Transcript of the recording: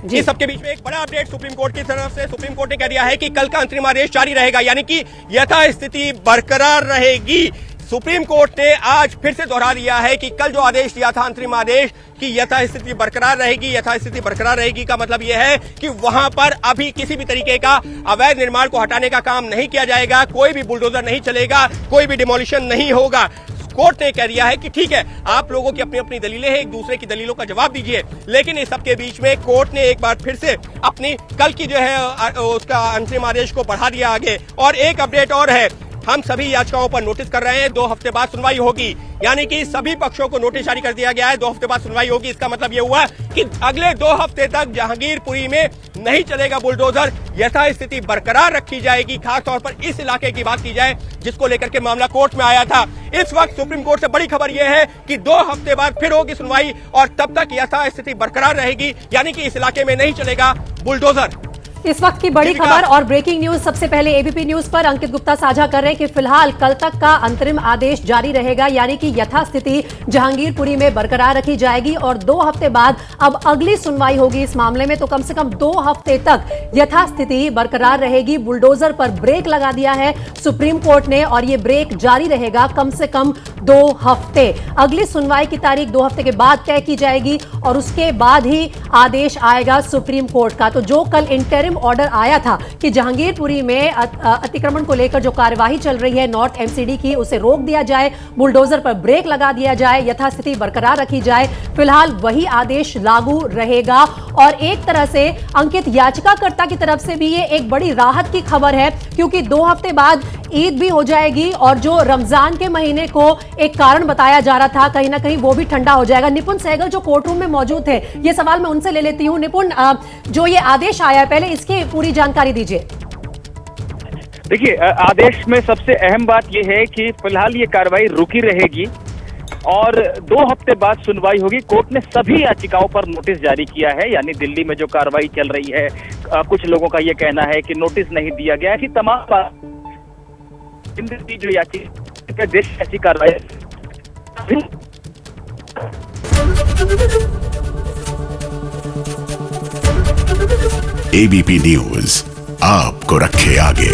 इस सबके बीच में एक बड़ा अपडेट सुप्रीम कोर्ट की तरफ से। सुप्रीम कोर्ट ने कह दिया है कि कल का अंतरिम आदेश जारी रहेगा, यानी कि यथास्थिति बरकरार रहेगी। सुप्रीम कोर्ट ने आज फिर से दोहरा दिया है कि कल जो आदेश दिया था अंतरिम आदेश कि यथास्थिति बरकरार रहेगी, यथास्थिति बरकरार रहेगी का मतलब यह है कि वहां पर अभी किसी भी तरीके का अवैध निर्माण को हटाने का काम नहीं किया जाएगा, कोई भी बुलडोजर नहीं चलेगा, कोई भी डिमोलिशन नहीं होगा। कोर्ट ने कह दिया है कि ठीक है, आप लोगों की अपनी अपनी दलीलें हैं, एक दूसरे की दलीलों का जवाब दीजिए, लेकिन इस सबके बीच में कोर्ट ने एक बार फिर से अपनी कल की जो है उसका अंतरिम आदेश को बढ़ा दिया आगे। और एक अपडेट और है, हम सभी याचिकाओं पर नोटिस कर रहे हैं, 2 हफ्ते बाद सुनवाई होगी, यानी कि सभी पक्षों को नोटिस जारी कर दिया गया है, 2 हफ्ते बाद सुनवाई होगी। इसका मतलब यह हुआ कि अगले 2 हफ्ते तक जहांगीरपुरी में नहीं चलेगा बुलडोजर, यथास्थिति बरकरार रखी जाएगी। खासतौर पर इस इलाके की बात की जाए जिसको लेकर के मामला कोर्ट में आया था। इस वक्त सुप्रीम कोर्ट से बड़ी खबर यह है कि 2 हफ्ते बाद फिर होगी सुनवाई और तब तक यथास्थिति बरकरार रहेगी, यानी कि इस इलाके में नहीं चलेगा बुलडोजर। इस वक्त की बड़ी खबर और ब्रेकिंग न्यूज सबसे पहले एबीपी न्यूज पर अंकित गुप्ता साझा कर रहे हैं कि फिलहाल कल तक का अंतरिम आदेश जारी रहेगा, यानी कि यथास्थिति जहांगीरपुरी में बरकरार रखी जाएगी और 2 हफ्ते बाद अब अगली सुनवाई होगी इस मामले में। तो कम से कम 2 हफ्ते तक यथास्थिति बरकरार रहेगी। बुलडोजर पर ब्रेक लगा दिया है सुप्रीम कोर्ट ने और ये ब्रेक जारी रहेगा कम से कम 2 हफ्ते। अगली सुनवाई की तारीख 2 हफ्ते के बाद तय की जाएगी और उसके बाद ही आदेश आएगा सुप्रीम कोर्ट का। तो जो कल इंटरिम ऑर्डर आया था कि जहांगीरपुरी में अतिक्रमण को लेकर जो कार्यवाही चल रही है नॉर्थ एमसीडी की, उसे रोक दिया जाए, बुलडोजर पर ब्रेक लगा दिया जाए, यथास्थिति बरकरार रखी जाए, फिलहाल वही आदेश लागू रहेगा। और एक तरह से अंकित, याचिकाकर्ता की तरफ से भी ये एक बड़ी राहत की खबर है, क्योंकि 2 हफ्ते बाद ईद भी हो जाएगी और जो रमजान के महीने को एक कारण बताया जा रहा था कहीं ना कहीं वो भी ठंडा हो जाएगा। निपुण सहगल जो कोर्ट रूम में मौजूद थे, ये सवाल मैं उनसे ले लेती हूं। निपुण, जो ये आदेश आया है पहले इसकी पूरी जानकारी दीजिए। देखिए, आदेश में सबसे अहम बात यह है कि फिलहाल ये कार्रवाई रुकी रहेगी और 2 हफ्ते बाद सुनवाई होगी। कोर्ट ने सभी याचिकाओं पर नोटिस जारी किया है, यानी दिल्ली में जो कार्रवाई चल रही है, कुछ लोगों का ये कहना है कि नोटिस नहीं दिया गया, ऐसी तमाम बात जो याचिका देश ऐसी कार्रवाई। एबीपी न्यूज आपको रखे आगे।